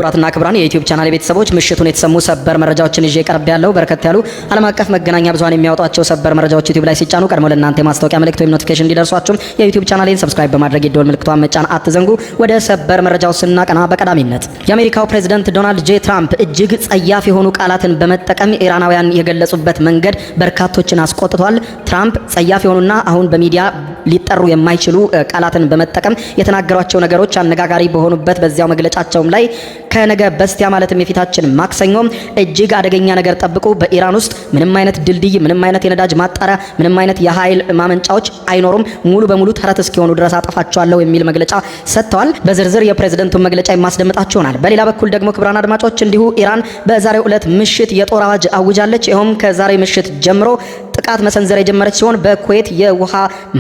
ክቡራትና ክቡራን የዩቲዩብ ቻናል ቤተሰቦች ምሽቱን የተሰሙ ሰበር መረጃዎችን ይዤ ቀርብ ያለው በርከት ያሉ ዓለም አቀፍ መገናኛ ብዙሃን የሚያወጧቸው ሰበር መረጃዎች ዩቲዩብ ላይ ሲጫኑ ቀድሞ ለእናንተ የማስታወቂያ መልእክት ወይም ኖቲፊኬሽን እንዲደርሷችሁ የዩቲዩብ ቻናሌን ሰብስክራይብ በማድረግ የደወል ምልክቷን መጫን አትዘንጉ። ወደ ሰበር መረጃው ስናቀና በቀዳሚነት የአሜሪካው ፕሬዝዳንት ዶናልድ ጄ ትራምፕ እጅግ ጸያፍ የሆኑ ቃላትን በመጠቀም ኢራናውያን የገለጹበት መንገድ በርካቶችን አስቆጥቷል። ትራምፕ ጸያፍ የሆኑና አሁን በሚዲያ ሊጠሩ የማይችሉ ቃላትን በመጠቀም የተናገሯቸው ነገሮች አነጋጋሪ በሆኑበት በዚያው መግለጫቸውም ላይ ከነገ በስቲያ ማለትም የፊታችን ማክሰኞ እጅግ አደገኛ ነገር ጠብቁ፣ በኢራን ውስጥ ምንም አይነት ድልድይ፣ ምንም አይነት የነዳጅ ማጣሪያ፣ ምንም አይነት የኃይል ማመንጫዎች አይኖሩም፣ ሙሉ በሙሉ ተረት እስኪሆኑ ድረስ አጠፋቸዋለሁ የሚል መግለጫ ሰጥተዋል። በዝርዝር የፕሬዝዳንቱን መግለጫ የማስደምጣችሁ ይሆናል። በሌላ በኩል ደግሞ ክቡራን አድማጮች እንዲሁ ኢራን በዛሬው ዕለት ምሽት የጦር አዋጅ አውጃለች። ይኸውም ከዛሬ ምሽት ጀምሮ ጥቃት መሰንዘር የጀመረች ሲሆን በኩዌት የውሃ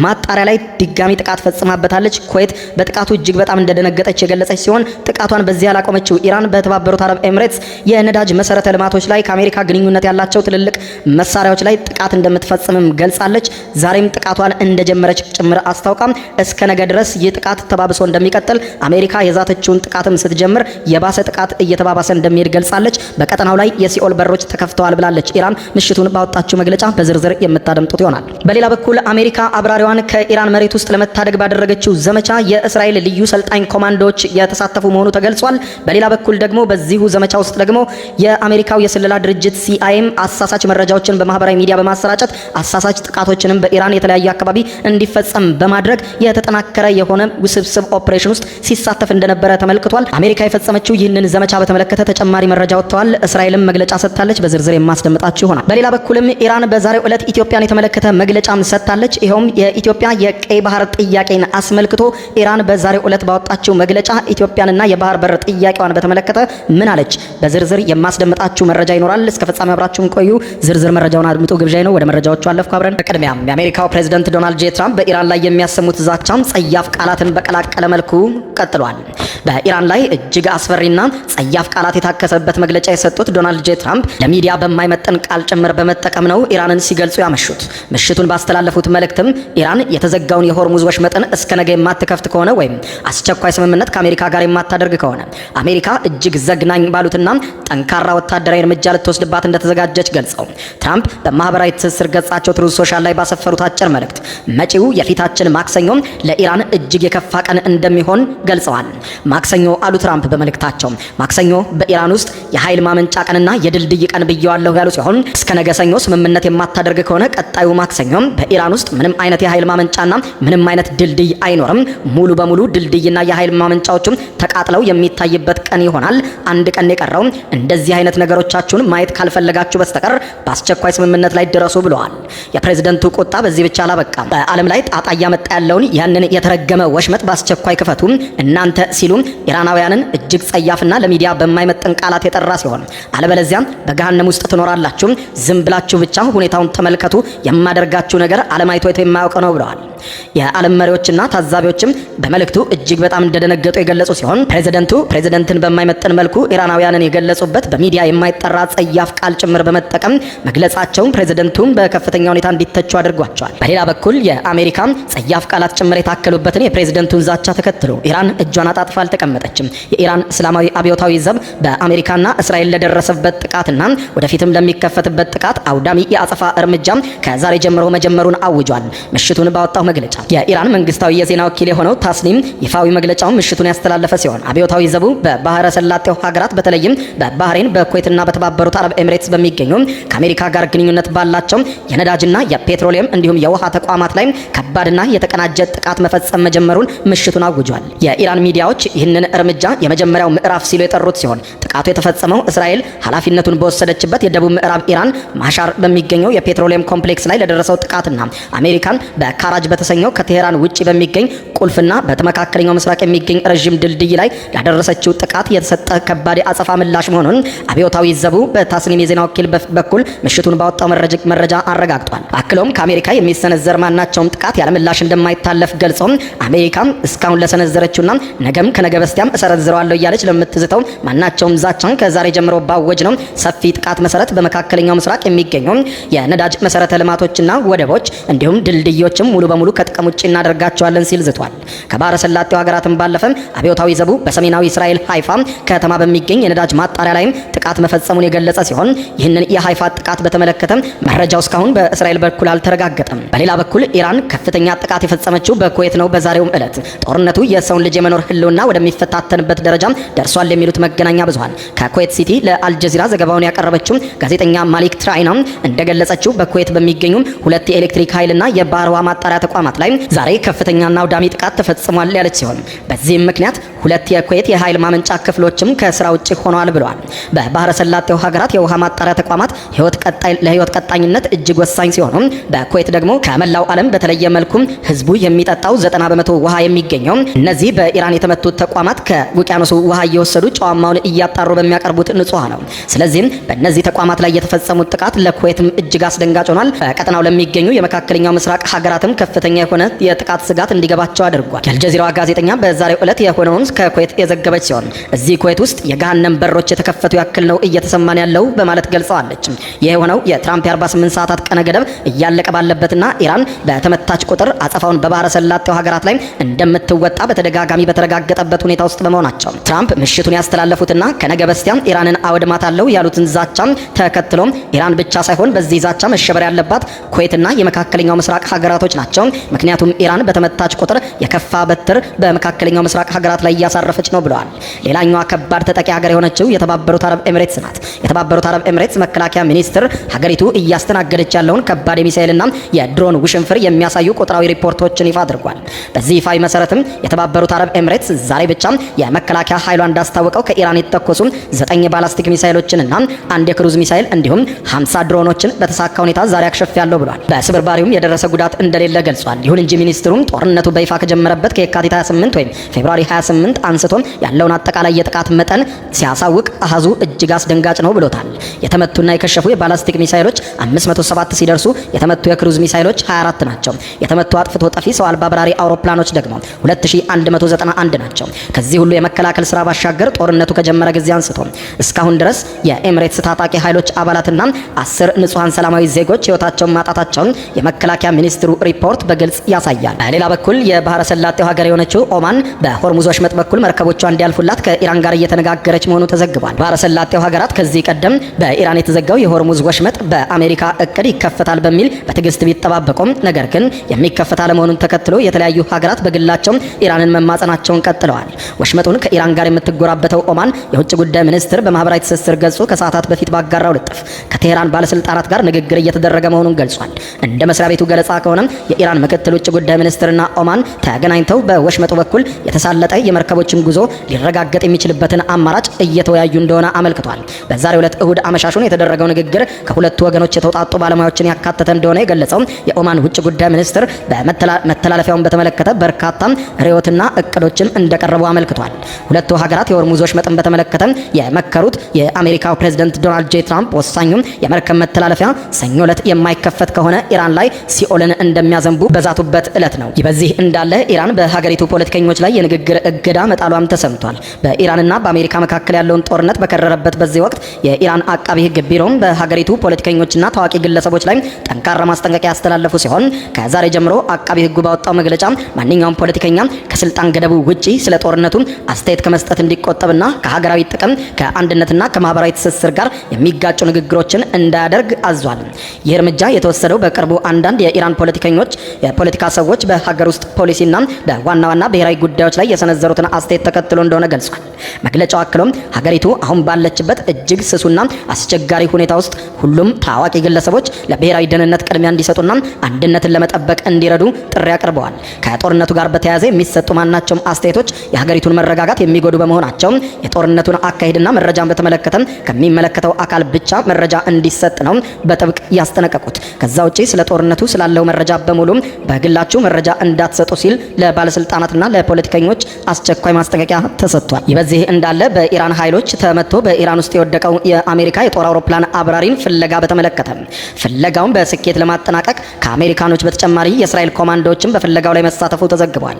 ማጣሪያ ላይ ድጋሚ ጥቃት ፈጽማበታለች። ኩዌት በጥቃቱ እጅግ በጣም እንደደነገጠች የገለጸች ሲሆን ጥቃቷን በዚህ ያላቆመችው ኢራን በተባበሩት አረብ ኤምሬትስ የነዳጅ መሰረተ ልማቶች ላይ ከአሜሪካ ግንኙነት ያላቸው ትልልቅ መሳሪያዎች ላይ ጥቃት እንደምትፈጽምም ገልጻለች። ዛሬም ጥቃቷን እንደጀመረች ጭምር አስታውቃም እስከ ነገ ድረስ ይህ ጥቃት ተባብሶ እንደሚቀጥል አሜሪካ የዛተችውን ጥቃትም ስትጀምር የባሰ ጥቃት እየተባባሰ እንደሚሄድ ገልጻለች። በቀጠናው ላይ የሲኦል በሮች ተከፍተዋል ብላለች። ኢራን ምሽቱን ባወጣችው መግለጫ በዝርዝር የምታደምጡት ይሆናል። በሌላ በኩል አሜሪካ አብራሪዋን ከኢራን መሬት ውስጥ ለመታደግ ባደረገችው ዘመቻ የእስራኤል ልዩ ሰልጣኝ ኮማንዶዎች የተሳተፉ መሆኑ ተገልጿል። በሌላ በኩል ደግሞ በዚሁ ዘመቻ ውስጥ ደግሞ የአሜሪካው የስለላ ድርጅት ሲአይኤም አሳሳች መረጃዎችን በማህበራዊ ሚዲያ በማሰራጨት አሳሳች ጥቃቶችንም በኢራን የተለያየ አካባቢ እንዲፈጸም በማድረግ የተጠናከረ የሆነ ውስብስብ ኦፕሬሽን ውስጥ ሲሳተፍ እንደነበረ ተመልክቷል። አሜሪካ የፈጸመችው ይህንን ዘመቻ በተመለከተ ተጨማሪ መረጃ ወጥተዋል። እስራኤልም መግለጫ ሰጥታለች። በዝርዝር የማስደምጣችሁ ይሆናል። በሌላ በኩልም ኢራን በዛሬው ዕለት ኢትዮጵያን የተመለከተ መግለጫም ሰጥታለች። ይኸውም የኢትዮጵያ የቀይ ባህር ጥያቄን አስመልክቶ ኢራን በዛሬው ዕለት ባወጣችው መግለጫ ኢትዮጵያንና የባህር በር ጥያቄዋን በተመለከተ ምን አለች? በዝርዝር የማስደምጣችሁ መረጃ ይኖራል። እስከ ፍጻሜ አብራችሁን ቆዩ። ዝርዝር መረጃውን አድምጡ ግብዣይ ነው። ወደ መረጃዎቹ አለፍኩ። አብረን በቅድሚያም የአሜሪካው ፕሬዝዳንት ዶናልድ ጄ ትራምፕ በኢራን ላይ የሚያሰሙት ዛቻም ጸያፍ ቃላትን በቀላቀለ መልኩ ቀጥሏል። በኢራን ላይ እጅግ አስፈሪና ጸያፍ ቃላት የታከሰበት መግለጫ የሰጡት ዶናልድ ጄ ትራምፕ ለሚዲያ በማይመጥን ቃል ጭምር በመጠቀም ነው ኢራንን ሲገልጹ ያመሹት። ምሽቱን ባስተላለፉት መልእክትም ኢራን የተዘጋውን የሆርሙዝ ወሽመጥን እስከ ነገ የማትከፍት ከሆነ ወይም አስቸኳይ ስምምነት ከአሜሪካ ጋር የማታደርግ ከሆነ አሜሪካ እጅግ ዘግናኝ ባሉትና ጠንካራ ወታደራዊ እርምጃ ልትወስድባት እንደተዘጋጀች ገልጸው ትራምፕ በማህበራዊ ትስስር ገጻቸው ትሩዝ ሶሻል ላይ ባሰፈሩት አጭር መልእክት መጪው የፊታችን ማክሰኞ ለኢራን እጅግ የከፋ ቀን እንደሚሆን ገልጸዋል። ማክሰኞ አሉ ትራምፕ በመልእክታቸው ማክሰኞ በኢራን ውስጥ የኃይል ማመንጫ ቀንና የድልድይ ቀን ብየዋለሁ ያሉ ሲሆን እስከ ነገ ሰኞ ስምምነት የማታደርግ ከሆነ ቀጣዩ ማክሰኞ በኢራን ውስጥ ምንም አይነት የኃይል ማመንጫና ምንም አይነት ድልድይ አይኖርም። ሙሉ በሙሉ ድልድይና የኃይል ማመንጫዎቹም ተቃጥለው የሚታይበት ቀን ይሆናል። አንድ ቀን የቀረው እንደዚህ አይነት ነገሮቻችሁን ማየት ካልፈለጋችሁ በስተቀር በአስቸኳይ ስምምነት ላይ ድረሱ ብለዋል። የፕሬዝዳንቱ ቁጣ በዚህ ብቻ አላበቃም። በዓለም ላይ ጣጣ እያመጣ ያለውን ያንን የተረገመ ወሽመጥ በአስቸኳይ ክፈቱ እናንተ ሲሉ ኢራናውያንን እጅግ ጸያፍና ለሚዲያ በማይመጥን ቃላት የጠራ ሲሆን አለበለዚያም በገሃነም ውስጥ ትኖራላችሁ፣ ዝም ብላችሁ ብቻ ሁኔታውን ተመልከቱ፣ የማደርጋችሁ ነገር ዓለም አይቶ የማያውቅ ነው ብለዋል። የዓለም መሪዎችና ታዛቢዎችም በመልእክቱ እጅግ በጣም እንደደነገጡ የገለጹ ሲሆን ፕሬዝዳንትን በማይመጥን መልኩ ኢራናውያንን የገለጹበት በሚዲያ የማይጠራ ጸያፍ ቃል ጭምር በመጠቀም መግለጻቸውን ፕሬዝዳንቱን በከፍተኛ ሁኔታ እንዲተቹ አድርጓቸዋል። በሌላ በኩል የአሜሪካ ጸያፍ ቃላት ጭምር የታከሉበትን የፕሬዝዳንቱን ዛቻ ተከትሎ ኢራን እጇን አጣጥፋ አልተቀመጠችም። የኢራን እስላማዊ አብዮታዊ ዘብ በአሜሪካና እስራኤል ለደረሰበት ጥቃትና ወደፊትም ለሚከፈትበት ጥቃት አውዳሚ የአጸፋ እርምጃ ከዛሬ ጀምሮ መጀመሩን አውጇል። ምሽቱን ባወጣው መግለጫ የኢራን መንግስታዊ የዜና ወኪል የሆነው ታስኒም ይፋዊ መግለጫውን ምሽቱን ያስተላለፈ ሲሆን አብዮታዊ ዘቡ በባህረ ሰላጤው ሀገራት በተለይም በባህሬን በኩዌትና በተባበሩት አረብ ኤምሬትስ በሚገኙ ከአሜሪካ ጋር ግንኙነት ባላቸው የነዳጅና የፔትሮሊየም እንዲሁም የውሃ ተቋማት ላይ ከባድና የተቀናጀ ጥቃት መፈጸም መጀመሩን ምሽቱን አውጇል። የኢራን ሚዲያዎች ይህንን እርምጃ የመጀመሪያው ምዕራፍ ሲሉ የጠሩት ሲሆን ጥቃቱ የተፈጸመው እስራኤል ኃላፊነቱን በወሰደችበት የደቡብ ምዕራብ ኢራን ማሻር በሚገኘው የፔትሮሊየም ኮምፕሌክስ ላይ ለደረሰው ጥቃትና አሜሪካን በካራጅ በተሰኘው ከቴሄራን ውጪ በሚገኝ ቁልፍና በመካከለኛው ምስራቅ የሚገኝ ረጅም ድልድይ ላይ ላደረሰችው ጥቃት የተሰጠ ከባድ አጸፋ ምላሽ መሆኑን አብዮታዊ ዘቡ በታስኒም የዜና ወኪል በኩል ምሽቱን ባወጣው መረጃ አረጋግጧል። አክሎም ከአሜሪካ የሚሰነዘር ማናቸውም ጥቃት ያለ ምላሽ እንደማይታለፍ ገልጾ አሜሪካ እስካሁን ለሰነዘረችውና ነገም ከነገ በስቲያም እሰነዝረዋለሁ እያለች ለምትዝተው ማናቸውም ዛቻን ከዛሬ ጀምሮ ባወጅ ነው ሰፊ ጥቃት መሰረት በመካከለኛው ምስራቅ የሚገኘው የነዳጅ መሰረተ ልማቶችና ወደቦች እንዲሁም ድልድዮችም ሙሉ በሙሉ ከጥቅም ውጭ እናደርጋቸዋለን ሲል ዝቷል። ከባህረ ሰላጤው ሀገራትም ባለፈም አብዮታዊ ዘቡ በሰሜናዊ እስራኤል ሃይፋ ከተማ በሚገኝ የነዳጅ ማጣሪያ ላይም ጥቃት መፈጸሙን የገለጸ ሲሆን ይህንን የሃይፋ ጥቃት በተመለከተ መረጃው እስካሁን በእስራኤል በኩል አልተረጋገጠም። በሌላ በኩል ኢራን ከፍተኛ ጥቃት የፈጸመችው በኩዌት ነው። በዛሬውም ዕለት ጦርነቱ የሰውን ልጅ የመኖር ህልውና ወደሚፈታተንበት ደረጃ ደርሷል የሚሉት መገናኛ ብዙሃን ከኩዌት ሲቲ ለአልጀዚራ ዘገባውን ያቀረበችው ጋዜጠኛ ማሊክ ትራይና እንደገለጸችው በኩዌት በሚገኙ ሁለት የኤሌክትሪክ ኃይልና የባህር ውሃ ማጣሪያ ተቋማት ላይ ዛሬ ከፍተኛና አውዳሚ ጥቃት ተፈጽሟል ያለች ሲሆን በዚህም ምክንያት ሁለት የኩዌት የኃይል ማመንጫ ክፍሎችም ከስራ ውጭ ሆነዋል ብለዋል። በባህረ ሰላጤው ሀገራት የውሃ ማጣሪያ ተቋማት ለህይወት ቀጣይነት እጅግ ወሳኝ ሲሆኑ በኩዌት ደግሞ ከመላው ዓለም በተለየ መልኩ ህዝቡ የሚጠጣው 90% ውሃ የሚገኘው እነዚህ በኢራን የተመቱት ተቋማት ከውቅያኖሱ ውሃ እየወሰዱ ጨዋማውን እያጣሩ በሚያቀርቡት ንጹህ ነው። ስለዚህም በእነዚህ ተቋማት ላይ የተፈጸሙት ጥቃት ለኩዌትም እጅግ አስደንጋጭ ሆኗል። በቀጠናው ለሚገኙ የመካከለኛው ምስራቅ ሀገራትም ከፍተኛ የሆነ የጥቃት ስጋት እንዲገባቸው አድርጓል። የአልጀዚራዋ ጋዜጠኛ በዛሬው ዕለት የሆነውን ከኩዌት የዘገበች ሲሆን እዚህ ኩዌት ውስጥ የገሃነም በሮች የተከፈቱ ያክል ነው እየተሰማን ያለው በማለት ገልጸዋለች። ይህ የሆነው የትራምፕ የ48 ሰዓታት ቀነ ገደብ እያለቀ ባለበትና ኢራን በተመታች ቁጥር አጸፋውን በባህረ ሰላጤው ሀገራት ላይ እንደምትወጣ በተደጋጋሚ በተረጋገጠበት ሁኔታ ውስጥ በመሆናቸው ትራምፕ ምሽቱን ያስተላለፉትና ከነገ በስቲያም ኢራንን አወድማታለሁ ያሉትን ዛቻም ተከትሎም ኢራን ብቻ ሳይሆን በዚህ ዛቻ መሸበር ያለባት ኩዌትና የመካከለኛው ምስራቅ ሀገራቶች ናቸው። ምክንያቱም ኢራን በተመታች ቁጥር የከፋ በትር በመካከለኛው ምስራቅ ሀገራት ላይ እያሳረፈች ነው ብለዋል። ሌላኛዋ ከባድ ተጠቂ ሀገር የሆነችው የተባበሩት አረብ ኤምሬትስ ናት። የተባበሩት አረብ ኤምሬትስ መከላከያ ሚኒስትር ሀገሪቱ እያስተናገደች ያለውን ከባድ የሚሳኤልና የድሮን ውሽንፍር የሚያሳዩ ቁጥራዊ ሪፖርቶችን ይፋ አድርጓል። በዚህ ይፋዊ መሰረትም የተባበሩት አረብ ኤምሬትስ ዛሬ ብቻ የመከላከያ ኃይሏ እንዳስታወቀው ከኢራን የተተኮሱ 9 ባላስቲክ ሚሳኤሎችንና አንድ የክሩዝ ሚሳኤል እንዲሁም 50 ድሮኖችን በተሳካ ሁኔታ ዛሬ አክሽፌያለሁ ብሏል። በስብርባሪውም የደረሰ ጉዳት እንደሌለ ገልጿል። ይሁን እንጂ ሚኒስትሩም ጦርነቱ በይፋ ከጀመረበት ከየካቲት 28 ወይም ፌብሩዋሪ 28 አንስቶ ያለውን አጠቃላይ የጥቃት መጠን ሲያሳውቅ አሃዙ እጅግ አስደንጋጭ ነው ብሎታል። የተመቱና የከሸፉ የባላስቲክ ሚሳኤሎች 507 ሲደርሱ የተመቱ የክሩዝ ሚሳኤሎች 24 ናቸው። የተመቱ አጥፍቶ ጠፊ ሰው አልባ በራሪ አውሮፕላኖች ደግሞ 2191 ናቸው። ከዚህ ሁሉ የመከላከል ስራ ባሻገር ጦርነቱ ከጀመረ ጊዜ አንስቶ እስካሁን ድረስ የኤምሬትስ ታጣቂ ኃይሎች አባላትና 10 ንጹሃን ሰላማዊ ዜጎች ህይወታቸውን ማጣታቸውን የመከላከያ ሚኒስትሩ ሪፖርት በግልጽ ያሳያል። በሌላ በኩል የባህረ ሰላጤው ሀገር የሆነችው ኦማን በሆርሙዝ ወሽመጥ በኩል መርከቦቿ እንዲያልፉላት ከኢራን ጋር እየተነጋገረች መሆኑ ተዘግቧል። ባህረ ሰላጤው ሀገራት ከዚህ ቀደም በኢራን የተዘጋው የሆርሙዝ ወሽመጥ በአሜሪካ እቅድ ይከፈታል በሚል በትዕግስት ቢጠባበቁም ነገር ግን የሚከፈት አለመሆኑን ተከትሎ የተለያዩ ሀገራት በግላቸው ኢራንን መማጸናቸውን ቀጥለዋል። ወሽመጡን ከኢራን ጋር የምትጎራበተው ኦማን የውጭ ጉዳይ ሚኒስትር በማህበራዊ ትስስር ገጹ ከሰዓታት በፊት ባጋራው ልጥፍ ከቴህራን ባለስልጣናት ጋር ንግግር እየተደረገ መሆኑን ገልጿል። እንደ መስሪያ ቤቱ ገለጻ ከሆነ የኢራን ምክትል ውጭ ጉዳይ ሚኒስትርና ኦማን ተገናኝተው በወሽመጡ በኩል የተሳለጠ የመርከቦችን ጉዞ ሊረጋገጥ የሚችልበትን አማራጭ እየተወያዩ እንደሆነ አመልክቷል። በዛሬው ዕለት እሁድ አመሻሹን የተደረገው ንግግር ከሁለቱ ወገኖች የተውጣጡ ባለሙያዎችን ያካተተ እንደሆነ የገለጸው የኦማን ውጭ ጉዳይ ሚኒስትር መተላለፊያውን በተመለከተ በርካታ ርዕዮትና እቅዶችን እንደቀረቡ አመልክቷል። ሁለቱ ሀገራት የሆርሙዝ ወሽመጥን በተመለከተ የመከሩት የአሜሪካው ፕሬዝዳንት ዶናልድ ጄ ትራምፕ ወሳኙም የመርከብ መተላለፊያ ሰኞ ዕለት የማይከፈት ከሆነ ኢራን ላይ ሲኦልን እንደሚያዘንቡ በዛቱበት ዕለት ነው። በዚህ እንዳለ ኢራን በሀገሪቱ ፖለቲከኞች ላይ የንግግር እገዳ መጣሏም ተሰምቷል። በኢራንና በአሜሪካ መካከል ያለውን ጦርነት በከረረበት በዚህ ወቅት የኢራን አቃቢ ሕግ ቢሮም በሀገሪቱ ፖለቲከኞችና ታዋቂ ግለሰቦች ላይ ጠንካራ ማስጠንቀቂያ ያስተላለፉ ሲሆን ከዛሬ ጀምሮ አቃቢ ሕጉ ባወጣው መግለጫ ማንኛውም ፖለቲከኛ ከስልጣን ገደቡ ውጪ ስለ ጦርነቱ አስተያየት ከመስጠት እንዲቆጠብና ከሀገራዊ ጥቅም ከአንድነትና ከማህበራዊ ትስስር ጋር የሚጋጩ ንግግሮችን እንዳያደርግ አዟል። ይህ እርምጃ የተወሰደው በቅርቡ አንዳንድ የኢራን የፖለቲካ ሰዎች በሀገር ውስጥ ፖሊሲና በዋና ዋና ብሔራዊ ጉዳዮች ላይ የሰነዘሩትን አስተያየት ተከትሎ እንደሆነ ገልጿል። መግለጫው አክሎም ሀገሪቱ አሁን ባለችበት እጅግ ስሱና አስቸጋሪ ሁኔታ ውስጥ ሁሉም ታዋቂ ግለሰቦች ለብሔራዊ ደህንነት ቅድሚያ እንዲሰጡና አንድነትን ለመጠበቅ እንዲረዱ ጥሪ አቅርበዋል። ከጦርነቱ ጋር በተያያዘ የሚሰጡ ማናቸውም አስተያየቶች የሀገሪቱን መረጋጋት የሚጎዱ በመሆናቸው የጦርነቱን አካሄድና መረጃን በተመለከተ ከሚመለከተው አካል ብቻ መረጃ እንዲሰጥ ነው በጥብቅ ያስጠነቀቁት። ከዛ ውጪ ስለ ጦርነቱ ስላለው መረጃ በሙሉ በግላችሁ መረጃ እንዳትሰጡ ሲል ለባለስልጣናትና ለፖለቲከኞች አስቸኳይ ማስጠንቀቂያ ተሰጥቷል። በዚህ እንዳለ በኢራን ኃይሎች ተመቶ በኢራን ውስጥ የወደቀው የአሜሪካ የጦር አውሮፕላን አብራሪን ፍለጋ በተመለከተ ፍለጋውን በስኬት ለማጠናቀቅ ከአሜሪካኖች በተጨማሪ የእስራኤል ኮማንዶዎችም በፍለጋው ላይ መሳተፉ ተዘግቧል።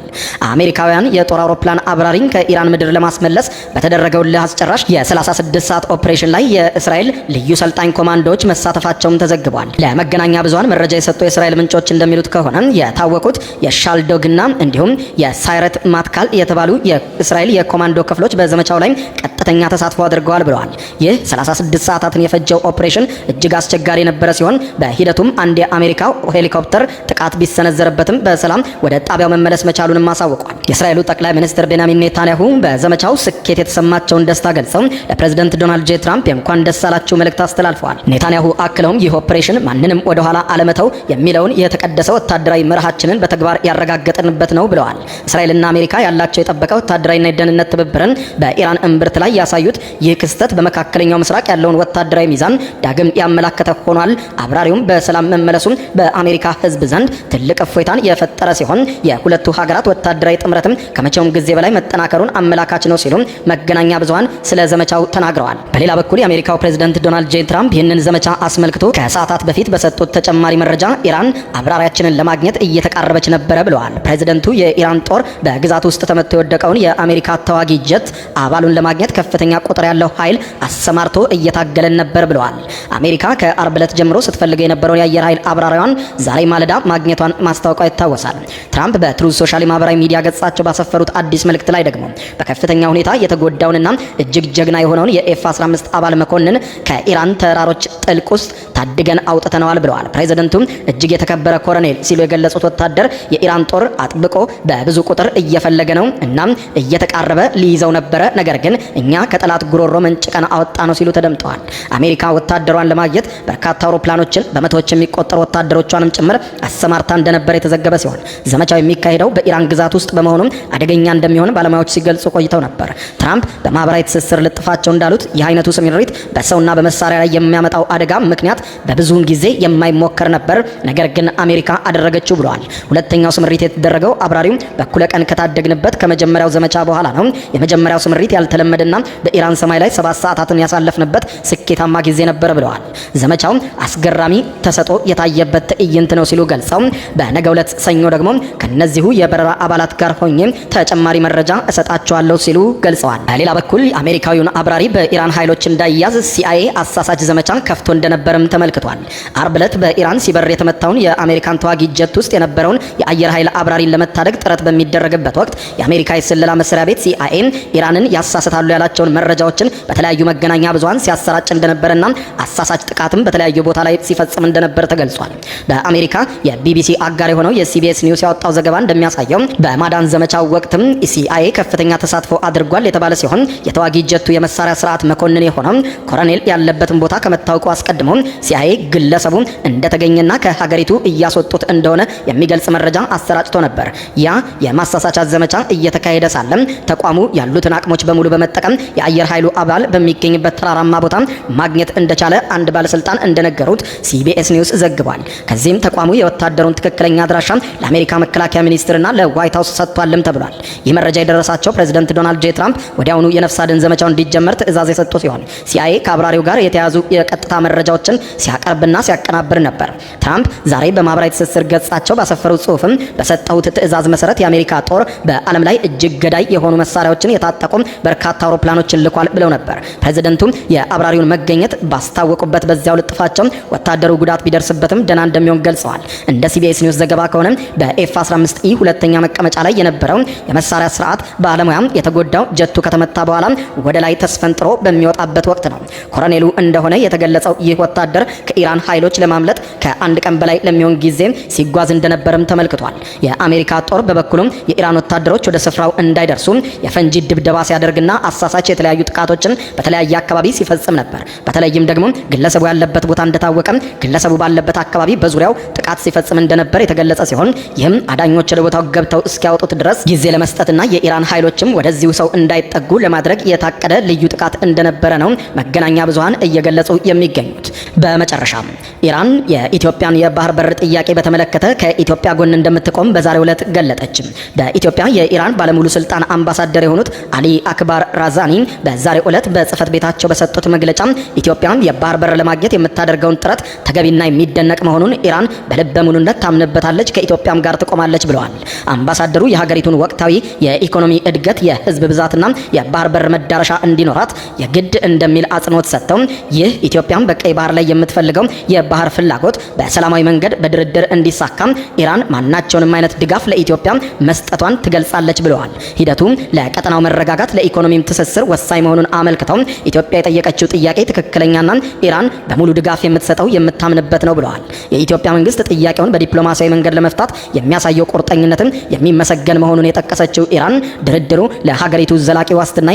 አሜሪካውያን የጦር አውሮፕላን አብራሪን ከኢራን ምድር ለማስመለስ በተደረገው አስጨራሽ የ36 ሰዓት ኦፕሬሽን ላይ የእስራኤል ልዩ ሰልጣኝ ኮማንዶዎች መሳተፋቸውም ተዘግቧል። ለመገናኛ ብዙሃን መረጃ የሰጡ የእስራኤል ምንጮች እንደሚሉት ከሆነ የታወቁት የሻልዶግና እንዲሁም የሳይረት ማትካል የተባሉ የእስራኤል የኮማንዶ ክፍሎች በዘመቻው ላይ ቀጥተኛ ተሳትፎ አድርገዋል ብለዋል። ይህ 36 ሰዓታትን የፈጀው ኦፕሬሽን እጅግ አስቸጋሪ የነበረ ሲሆን በሂደቱም አንድ የአሜሪካ ሄሊኮፕተር ጥቃት ቢሰነዘረበትም በሰላም ወደ ጣቢያው መመለስ መቻሉንም አሳውቋል። የእስራኤሉ ጠቅላይ ሚኒስትር ቤንያሚን ኔታንያሁ በዘመቻው ስኬት የተሰማቸውን ደስታ ገልጸው ለፕሬዝዳንት ዶናልድ ጄ ትራምፕ የእንኳን ደስ አላችሁ መልእክት አስተላልፈዋል። ኔታንያሁ አክለውም ይህ ኦፕሬሽን ማንንም ወደ ኋላ አለመተው የሚለውን የተቀደሰ ወታደራዊ መርሃችንን በተግባር ያረጋገጥንበት ነው ብለዋል። እስራኤልና አሜሪካ ያላቸው የጠበቀ ወታደራዊና የደህንነት ትብብርን በኢራን እምብርት ላይ ያሳዩት ይህ ክስተት በመካከለኛው ምስራቅ ያለውን ወታደራዊ ሚዛን ዳግም ያመላከተ ሆኗል። አብራሪውም በሰላም መመለሱም በአሜሪካ ሕዝብ ዘንድ ትልቅ እፎይታን የፈጠረ ሲሆን የሁለቱ ሀገራት ወታደራዊ ጥምረትም ከመቼውም ጊዜ በላይ መጠናከሩን አመላካች ነው ሲሉ መገናኛ ብዙሃን ስለ ዘመቻው ተናግረዋል። በሌላ በኩል የአሜሪካው ፕሬዝዳንት ዶናልድ ጄ ትራምፕ ይህንን ዘመቻ አስመልክቶ ከሰዓታት በፊት በሰጡት ተጨማሪ መረጃ ኢራን አብራሪያችንን ለማግኘት እየተቃረበች ነበረ ብለዋል። ፕሬዝዳንቱ የኢራን ጦር በግዛት ውስጥ ተመቶ የወደቀውን የአሜሪካ ተዋጊ ጀት አባሉን ለማግኘት ከፍተኛ ቁጥር ያለው ኃይል አሰማርቶ እየታገለን ነበር ብለዋል። አሜሪካ ከአርብ ዕለት ጀምሮ ስትፈልገው የነበረውን የአየር ኃይል አብራሪዋን ዛሬ ማለዳ ማግኘቷን ማስታወቋ ይታወሳል። ትራምፕ በትሩዝ ሶሻል ማህበራዊ ሚዲያ ገጻቸው ባሰፈሩት አዲስ መልእክት ላይ ደግሞ በከፍተኛ ሁኔታ የተጎዳውንና እጅግ ጀግና የሆነውን የኤፍ-15 አባል መኮንን ከኢራን ተራሮች ጥልቅ ውስጥ ታድገን አውጥተነዋል ብለዋል። ፕሬዝዳንቱም እጅግ የተከበረ ኮሎኔል ሲሉ የገለጹት ወታደር የኢራን ጦር አጥብቆ በብዙ ቁጥር እየፈለገ ነው እናም እየተቃረበ ሊይዘው ነበረ፣ ነገር ግን እኛ ከጠላት ጉሮሮ መንጭቀን አወጣ ነው ሲሉ ተደምጠዋል። አሜሪካ ወታደሯን ለማግኘት በርካታ አውሮፕላኖችን በመቶዎች የሚቆጠሩ ወታደሮቿንም ጭምር አሰማርታ እንደነበር የተዘገበ ሲሆን ዘመቻው የሚካሄደው በኢራን ግዛት ውስጥ በመሆኑም አደገኛ እንደሚሆን ባለሙያዎች ሲገልጹ ቆይተው ነበር። ትራምፕ በማህበራዊ ትስስር ልጥፋቸው እንዳሉት ይህ አይነቱ ስምሪት በሰውና በመሳሪያ ላይ የሚያመጣው አደጋ ምክንያት በብዙውን ጊዜ የማይሞከር ነበር፣ ነገር ግን አሜሪካ አደረገችው ብለዋል። ሁለተኛው ስምሪት የተደረገው አብራሪው በኩለ ቀን ከታደግንበት ከመጀመሪያው ዘመቻ በኋላ ነው። የመጀመሪያው ስምሪት ያልተለመደና በኢራን ሰማይ ላይ 7 ሰዓታትን ያሳለፍንበት ስኬታማ ጊዜ ነበር ብለዋል። ዘመቻው አስገራሚ ተሰጥኦ የታየበት ትዕይንት ነው ሲሉ ገልጸው በነገው ዕለት ሰኞ ደግሞ ከነዚሁ የበረራ አባላት ጋር ሆኜ ተጨማሪ መረጃ እሰጣቸዋለሁ ሲሉ ገልጸዋል። በሌላ በኩል አሜሪካዊውን አብራሪ በኢራን ኃይሎች እንዳይያዝ ሲአይኤ አሳሳች ዘመቻ ከፍቶ እንደነበርም ተመልክቷል። አርብ ዕለት በኢራን ሲበር የተመታውን የአሜሪካን ተዋጊ ጀት ውስጥ የነበረውን የአየር ኃይል አብራሪን ለመታደግ ጥረት በሚደረግበት ወቅት የአሜሪካ የስለላ መስሪያ ቤት ሲአይኤ ኢራንን ያሳስታሉ ያላቸውን መረጃዎችን በተለያዩ መገናኛ ብዙሃን ሲያሰራጭ እንደነበረና አሳሳች ጥቃትም በተለያዩ ቦታ ላይ ሲፈጽም እንደነበር ተገልጿል። በአሜሪካ የቢቢሲ አጋር የሆነው የሲቢኤስ ኒውስ ያወጣው ዘገባ እንደሚያሳየው በማዳን ዘመቻው ወቅትም ሲአይኤ ከፍተኛ ተሳትፎ አድርጓል የተባለ ሲሆን የተዋጊ ጀቱ የመሳሪያ ስርዓት መኮንን የሆነው ኮሎኔል ያለበትን ቦታ ከመታወቁ አስቀድሞ ሲአይኤ ግለሰቡ እንደተገኘና ከሀገሪቱ እያስወጡት እንደሆነ የሚገልጽ መረጃ አሰራጭቶ ነበር። ያ የማሳሳቻ ዘመቻ እየተካሄደ ሳለም ተቋሙ ያሉትን አቅሞች በሙሉ በመጠቀም የአየር ኃይሉ አባል በሚገኝበት ተራራማ ቦታ ማግኘት እንደቻለ አንድ ባለስልጣን እንደነገሩት ሲቢኤስ ኒውስ ዘግቧል። ከዚህም ተቋሙ የወታደሩን ትክክለኛ አድራሻ ለአሜሪካ መከላከያ ሚኒስትርና ለዋይት ሃውስ ሰጥቷልም ተብሏል። ይህ መረጃ የደረሳቸው ፕሬዝዳንት ዶናልድ ጄ ትራምፕ ወዲያውኑ የነፍስ አድን ዘመቻው እንዲጀመር ትዕዛዝ የሰጡ ሲሆን ሲአይኤ ከአብራሪው ጋር የተያዙ የቀጥታ መረጃዎችን ሲያቀርብና ሲያቀናብር ነበር። ትራምፕ ዛሬ በማህበራዊ ትስስር ገጻቸው ባሰፈሩት ጽሑፍም በሰጠሁት ትዕዛዝ መሰረት የአሜሪካ ጦር በዓለም ላይ እጅግ ገዳይ የሆኑ መሳሪያዎችን የታጠቁ በርካታ አውሮፕላኖችን ልኳል ብለው ነበር። ፕሬዝዳንቱም የአብራሪውን መገኘት ባስታወቁበት በዚያው ልጥፋቸው ወታደሩ ጉዳት ቢደርስበትም ደህና እንደሚሆን ገልጸዋል። እንደ ሲቢኤስ ኒውስ ዘገባ ከሆነ በኤፍ-15ኢ ሁለተኛ መቀመጫ ላይ የነበረው የመሳሪያ ስርዓት ባለሙያም የተጎዳው ጀቱ ከተመታ በኋላ ወደ ላይ ተስፈንጥሮ በሚወጣበት ወቅት ነው። ኮሎኔሉ እንደሆነ የተገለጸው ይህ ወታደር ከኢራን ኃይሎች ለማምለጥ ከአንድ ቀን በላይ ለሚሆን ጊዜ ሲጓዝ እንደነበርም ተመልክቷል። የአሜሪካ ጦር በበኩሉም የኢራን ወታደሮች ወደ ስፍራው እንዳይደርሱ የፈንጂ ድብደባ ሲያደርግና አሳሳች የተለያዩ ጥቃቶችን በተለያየ አካባቢ ሲፈጽም ነበር። በተለይም ደግሞ ግለሰቡ ያለበት ቦታ እንደታወቀ ግለሰቡ ባለበት አካባቢ በዙሪያው ጥቃት ሲፈጽም እንደነበር የተገለጸ ሲሆን ይህም አዳኞች ወደ ቦታው ገብተው እስኪያወጡት ድረስ ጊዜ ለመስጠትና የኢራን ኃይሎችም ወደዚሁ ሰው እንዳይጠጉ ለማድረግ የታቀደ ልዩ ጥቃት እንደነበረ ነው መገናኛ ብዙሃን እየገለጹ የሚገኙት። በመጨረሻም ኢራን የኢትዮጵያን የባህር በር ጥያቄ በተመለከተ ከኢትዮጵያ ጎን እንደምትቆም በዛሬው ዕለት ገለጠች። በኢትዮጵያ የኢራን ባለሙሉ ስልጣን አምባሳደር የሆኑት አሊ አክባር ራዛኒ በዛሬው ዕለት በጽህፈት ቤታቸው በሰጡት መግለጫ ኢትዮጵያ የባህር በር ለማግኘት የምታደርገውን ጥረት ተገቢና የሚደነቅ መሆኑን ኢራን በልበ ሙሉነት ታምንበታለች፣ ከኢትዮጵያም ጋር ትቆማለች ብለዋል። አምባሳደሩ የሀገሪቱን ወቅታዊ የኢኮኖሚ እድገት፣ የህዝብ ብዛትና የባህር በር መዳረሻ እንዲኖራት የግድ እንደሚል አጽንኦት ሰጥተው ይህ ኢትዮጵያም በቀይ ባህር ላይ የምትፈልገው የባህር ፍላጎት በሰላማዊ መንገድ በድርድር እንዲሳካም ኢራን ማናቸውንም አይነት ድጋፍ ለኢትዮጵያ መስጠቷን ትገልጻለች ብለዋል። ሂደቱ ለቀጠናው መረጋጋት፣ ለኢኮኖሚም ትስስር ወሳኝ መሆኑን አመልክተው ኢትዮጵያ የጠየቀችው ጥያቄ ትክክለኛና ኢራን በሙሉ ድጋፍ የምትሰጠው የምታምንበት ነው ብለዋል። የኢትዮጵያ መንግስት ጥያቄውን በዲፕሎማሲያዊ መንገድ ለመፍታት የሚያሳየው ቁርጠኝነትም የሚመሰገን መሆኑን የጠቀሰችው ኢራን ድርድሩ ለሀገሪቱ ዘላቂ ዋስትና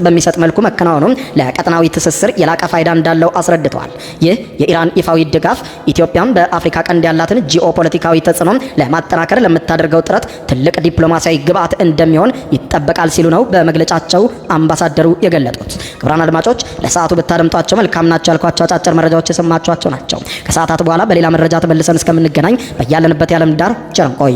በሚሰጥ መልኩ መከናወኑ ለቀጠናዊ ትስስር የላቀ ፋይዳ እንዳለው አስረድተዋል። ይህ የኢራን ይፋዊ ድጋፍ ኢትዮጵያም በአፍሪካ ቀንድ ያላትን ጂኦፖለቲካዊ ተጽዕኖ ለማጠናከር ለምታደርገው ጥረት ትልቅ ዲፕሎማሲያዊ ግብዓት እንደሚሆን ይጠበቃል ሲሉ ነው በመግለጫቸው አምባሳደሩ የገለጡት። ክቡራን አድማጮች ለሰዓቱ ብታደምጧቸው መልካም ናቸው ያልኳቸው አጫጭር መረጃዎች የሰማችኋቸው ናቸው። ከሰዓታት በኋላ በሌላ መረጃ ተመልሰን እስከምንገናኝ በያለንበት የዓለም ዳር ቸር እንቆይ።